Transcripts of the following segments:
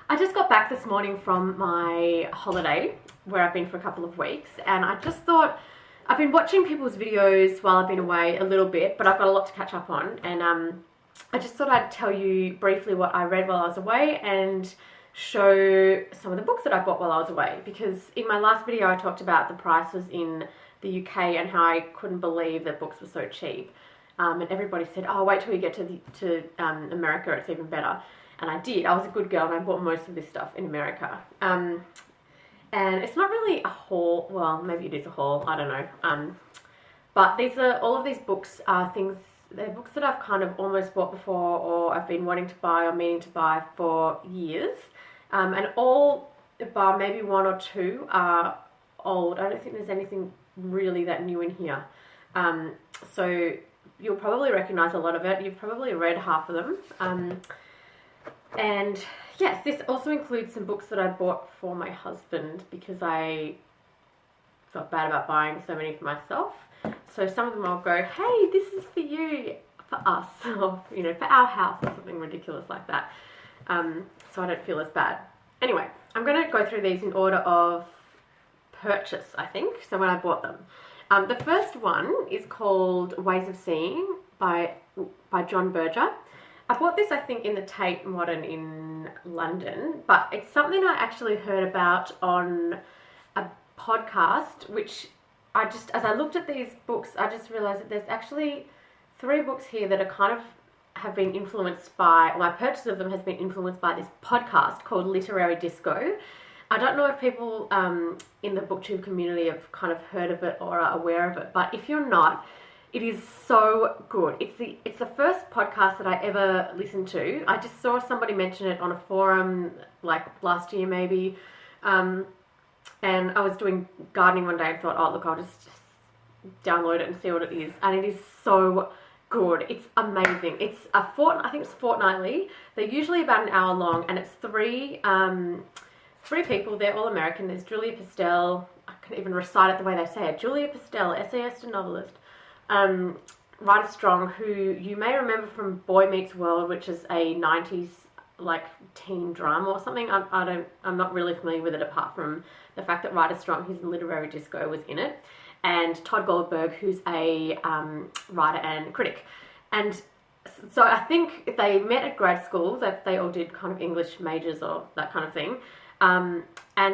I just got back this morning from my holiday where I've been for a couple of weeks, and I just thought I've been watching people's videos while I've been away a little bit, but I've got a lot to catch up on, and I just thought I'd tell you briefly what I read while I was away and show some of the books that I bought while I was away, because in my last video I talked about the prices in the UK and how I couldn't believe that books were so cheap, and everybody said, oh, wait till you get to America, it's even better. And I did. I was a good girl and I bought most of this stuff in America. And it's not really a haul. Well, maybe it is a haul. I don't know. But all of these books are things, they're books that I've kind of almost bought before, or I've been wanting to buy or meaning to buy for years. And all bar maybe one or two are old. I don't think there's anything really that new in here. So you'll probably recognize a lot of it. You've probably read half of them. And yes, this also includes some books that I bought for my husband because I felt bad about buying so many for myself. So some of them I'll go, hey, this is for you, for us, or, for our house, or something ridiculous like that. So I don't feel as bad. Anyway, I'm going to go through these in order of purchase, I think, so when I bought them. The first one is called Ways of Seeing by John Berger. I bought this, I think, in the Tate Modern in London, but it's something I actually heard about on a podcast, which as I looked at these books, I just realised that there's actually 3 books here that are kind of have been influenced by, my purchase of them has been influenced by this podcast called Literary Disco. I don't know if people in the booktube community have kind of heard of it or are aware of it, but if you're not, it is so good. It's the first podcast that I ever listened to. I just saw somebody mention it on a forum like last year maybe, and I was doing gardening one day and thought, oh look, I'll just download it and see what it is, and it is so good. It's amazing. It's I think it's fortnightly. They're usually about an hour long, and it's three people. They're all American. There's Julia Pistell. I can even recite it the way they say it. Julia Pistell, essayist and novelist. Ryder Strong, who you may remember from Boy Meets World, which is a 90s like teen drama or something. I'm not really familiar with it apart from the fact that Ryder Strong, who's in Literary Disco, was in it, and Todd Goldberg, who's a writer and critic. And so I think they met at grad school, that they all did kind of English majors or that kind of thing. And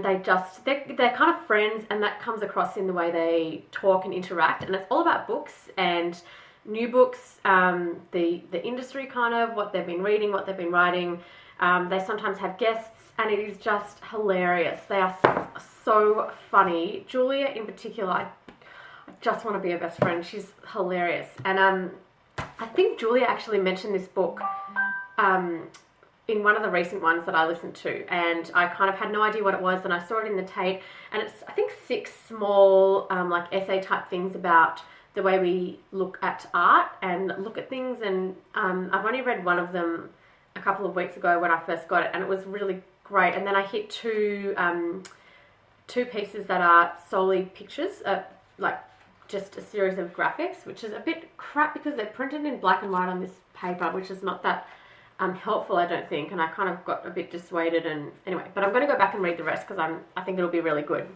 they're kind of friends, and that comes across in the way they talk and interact, and it's all about books and new books, the industry, kind of what they've been reading, what they've been writing. They sometimes have guests, and it is just hilarious. They are so funny. Julia in particular, I just want to be her best friend. She's hilarious. And I think Julia actually mentioned this book in one of the recent ones that I listened to, and I kind of had no idea what it was, and I saw it in the Tate, and it's, I think, 6 small like essay type things about the way we look at art and look at things, and I've only read one of them a couple of weeks ago when I first got it, and it was really great. And then I hit two pieces that are solely pictures, like just a series of graphics, which is a bit crap because they're printed in black and white on this paper, which is not that helpful, I don't think, and I kind of got a bit dissuaded. And anyway, but I'm going to go back and read the rest because I think it'll be really good.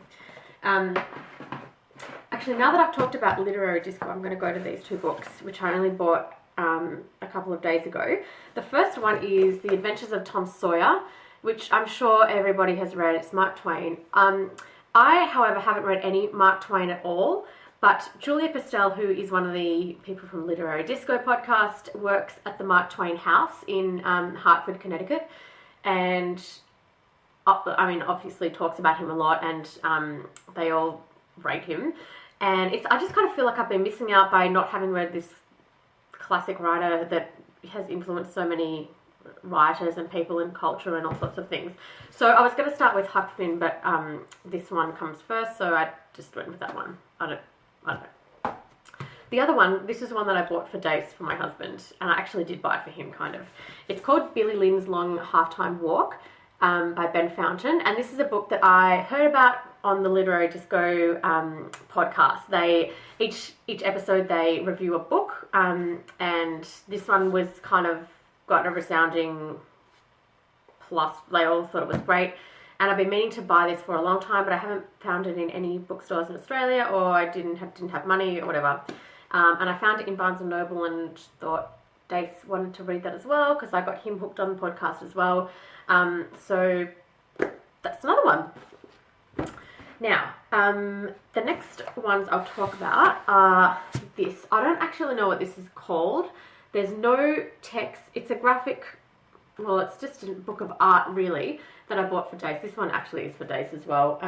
Actually, now that I've talked about Literary Disco, I'm going to go to these 2 books, which I only bought a couple of days ago. The first one is The Adventures of Tom Sawyer, which I'm sure everybody has read. It's Mark Twain. I, however, haven't read any Mark Twain at all. But Julia Pistell, who is one of the people from Literary Disco podcast, works at the Mark Twain house in Hartford, Connecticut, and obviously talks about him a lot, and they all rate him. And I just kind of feel like I've been missing out by not having read this classic writer that has influenced so many writers and people in culture and all sorts of things. So I was going to start with Huck Finn, but this one comes first, so I just went with that one. I don't know. The other one, this is one that I bought for Dace for my husband, and I actually did buy it for him, kind of. It's called Billy Lynn's Long Halftime Walk by Ben Fountain, and this is a book that I heard about on the Literary Disco podcast. Each episode they review a book, and this one was kind of got a resounding plus they all thought it was great. And I've been meaning to buy this for a long time, but I haven't found it in any bookstores in Australia, or I didn't have money or whatever. And I found it in Barnes & Noble and thought Dace wanted to read that as well, because I got him hooked on the podcast as well. So that's another one. Now, the next ones I'll talk about are this. I don't actually know what this is called. There's no text. It's a graphic, well, it's just a book of art, really, that I bought for Dace. This one actually is for Dace as well.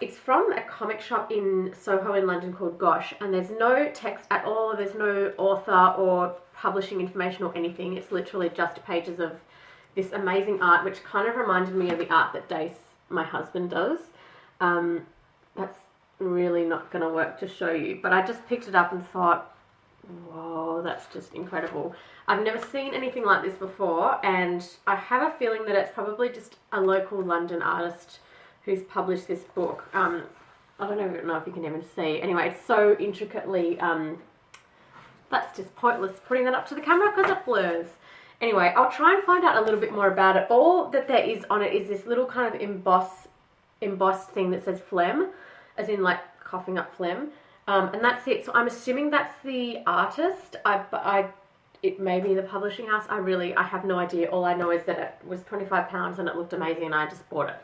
It's from a comic shop in Soho in London called Gosh, and there's no text at all. There's no author or publishing information or anything. It's literally just pages of this amazing art, which kind of reminded me of the art that Dace, my husband, does. That's really not going to work to show you, but I just picked it up and thought, whoa, that's just incredible. I've never seen anything like this before, and I have a feeling that it's probably just a local London artist who's published this book. I don't even know if you can even see. Anyway, it's so intricately, that's just pointless putting that up to the camera because it blurs. Anyway, I'll try and find out a little bit more about it. All that there is on it is this little kind of embossed thing that says phlegm, as in like coughing up phlegm. And that's it. So I'm assuming that's the artist. It may be the publishing house. I have no idea. All I know is that it was £25 and it looked amazing and I just bought it.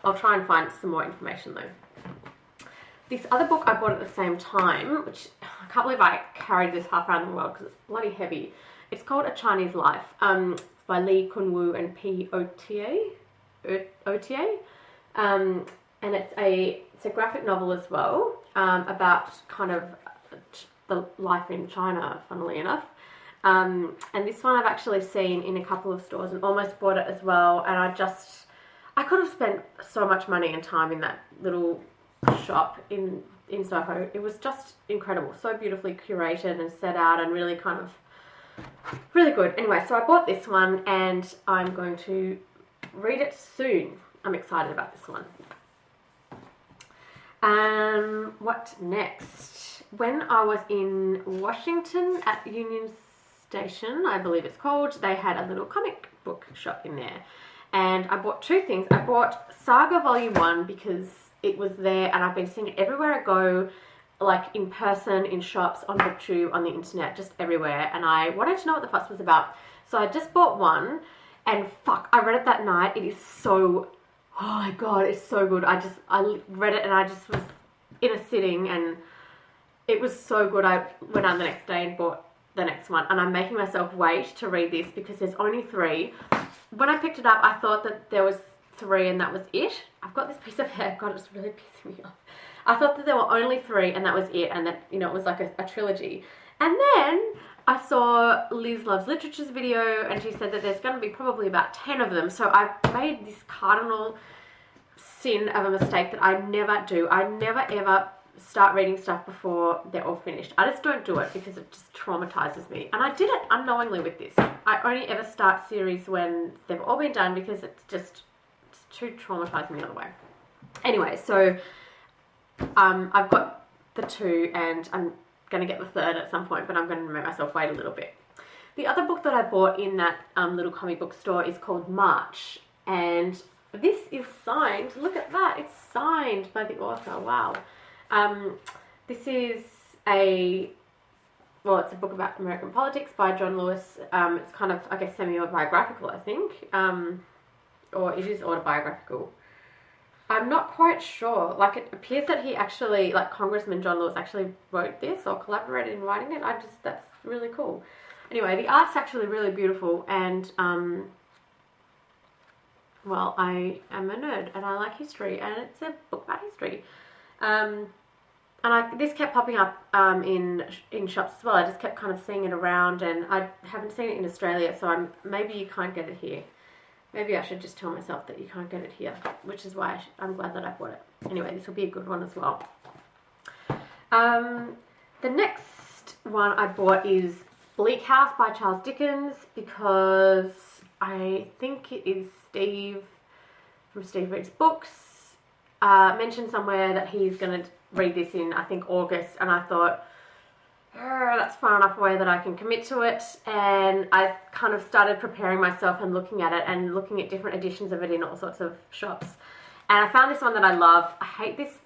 I'll try and find some more information though. This other book I bought at the same time, which I can't believe I carried this half around the world because it's bloody heavy. It's called A Chinese Life. It's by Lee Kun-woo and P. Otier. And it's a graphic novel as well, about kind of the life in China, funnily enough. And this one I've actually seen in a couple of stores and almost bought it as well. And I could have spent so much money and time in that little shop in Soho. It was just incredible, so beautifully curated and set out and really kind of, really good. Anyway, so I bought this one and I'm going to read it soon. I'm excited about this one. What next? When I was in Washington at Union Station, I believe it's called, they had a little comic book shop in there. And I bought two things. I bought Saga Volume 1 because it was there and I've been seeing it everywhere I go, like in person, in shops, on BookTube, on the internet, just everywhere. And I wanted to know what the fuss was about. So I just bought one and fuck, I read it that night. It is so, oh my God, it's so good. I read it and I just was in a sitting and it was so good. I went out the next day and bought the next one. And I'm making myself wait to read this because there's only 3. When I picked it up, I thought that there was 3 and that was it. I've got this piece of hair. God, it's really pissing me off. I thought that there were only 3 and that was it, and that, you know, it was like a trilogy. And then I saw Liz Loves Literature's video and she said that there's going to be probably about 10 of them. So I made this cardinal sin of a mistake that I never do. I never ever start reading stuff before they're all finished. I just don't do it because it just traumatizes me. And I did it unknowingly with this. I only ever start series when they've all been done because it's too traumatizing the other way. Anyway, so I've got the 2 and I'm going to get the 3rd at some point, but I'm going to make myself wait a little bit. The other book that I bought in that little comic book store is called March, and this is signed. Look at that. It's signed by the author. Wow. This is it's a book about American politics by John Lewis. It's kind of, I guess, semi-autobiographical, I think. Or it is autobiographical. I'm not quite sure. Like, it appears that he actually, like, Congressman John Lewis actually wrote this or collaborated in writing it. That's really cool. Anyway, the art's actually really beautiful, and, well, I am a nerd, and I like history, and it's a book about history. This kept popping up in shops as well. I just kept kind of seeing it around, and I haven't seen it in Australia, so maybe you can't get it here. Maybe I should just tell myself that you can't get it here, which is why I'm glad that I bought it. Anyway, this will be a good one as well. The next one I bought is Bleak House by Charles Dickens, because I think it is Steve from Steve Reads Books mentioned somewhere that he's going to read this in, I think, August, and I thought, that's far enough away that I can commit to it, and I kind of started preparing myself and looking at it and looking at different editions of it in all sorts of shops. And I found this one that I love. I hate this,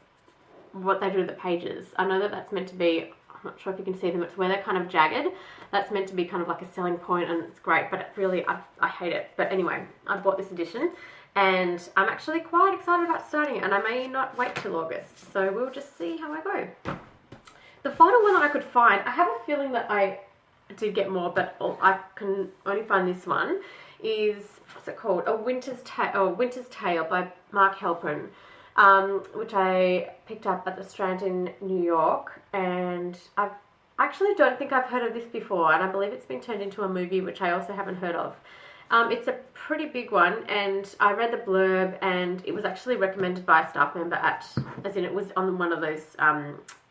what they do to the pages. I know that that's meant to be, I'm not sure if you can see them, it's where they're kind of jagged. That's meant to be kind of like a selling point, and it's great, but it really, I hate it. But anyway, I bought this edition, and I'm actually quite excited about starting it, and I may not wait till August, so we'll just see how I go. The final one that I could find, I have a feeling that I did get more, but I can only find this one, is, what's it called? A Winter's Tale by Mark Halperin, which I picked up at the Strand in New York, and I actually don't think I've heard of this before, and I believe it's been turned into a movie, which I also haven't heard of. It's a pretty big one, and I read the blurb, and it was actually recommended by a staff member as in it was on one of those,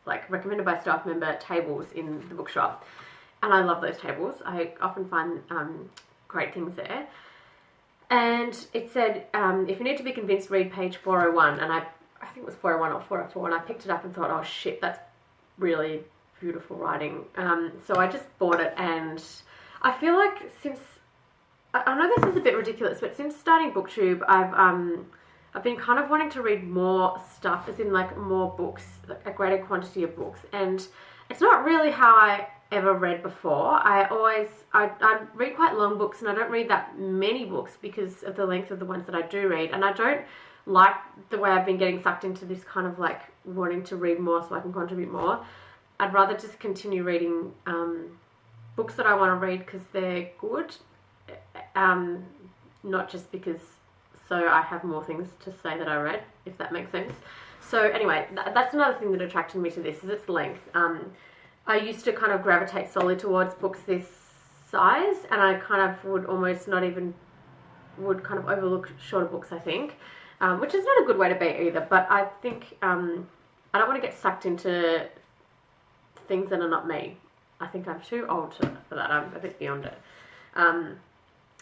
like recommended by staff member tables in the bookshop, and I love those tables. I often find great things there. And it said, if you need to be convinced, read page 401, and I think it was 401 or 404, and I picked it up and thought, oh shit, that's really beautiful writing. So I just bought it, and I feel like since, I know this is a bit ridiculous, but since starting BookTube, I've been kind of wanting to read more stuff, as in like more books, like a greater quantity of books, and it's not really how I ever read before. I read quite long books, and I don't read that many books because of the length of the ones that I do read, and I don't like the way I've been getting sucked into this kind of like wanting to read more so I can contribute more. I'd rather just continue reading books that I want to read because they're good, not just because so I have more things to say that I read, if that makes sense. So anyway, that's another thing that attracted me to this, is its length. I used to kind of gravitate solely towards books this size, and I kind of would almost not even, would kind of overlook shorter books, I think, which is not a good way to be either, but I think I don't want to get sucked into things that are not me. I think I'm too old for that. I'm a bit beyond it.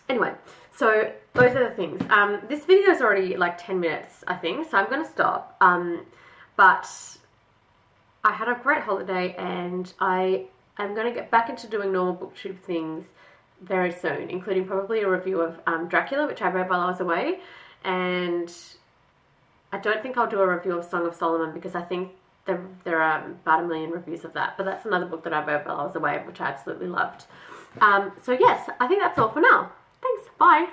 Anyway, so those are the things. This video is already like 10 minutes, I think, so I'm going to stop. But I had a great holiday, and I am going to get back into doing normal BookTube things very soon, including probably a review of Dracula, which I read while I was away, and I don't think I'll do a review of Song of Solomon because I think there are about 1 million reviews of that, but that's another book that I read while I was away, which I absolutely loved. So yes, I think that's all for now. Thanks, bye!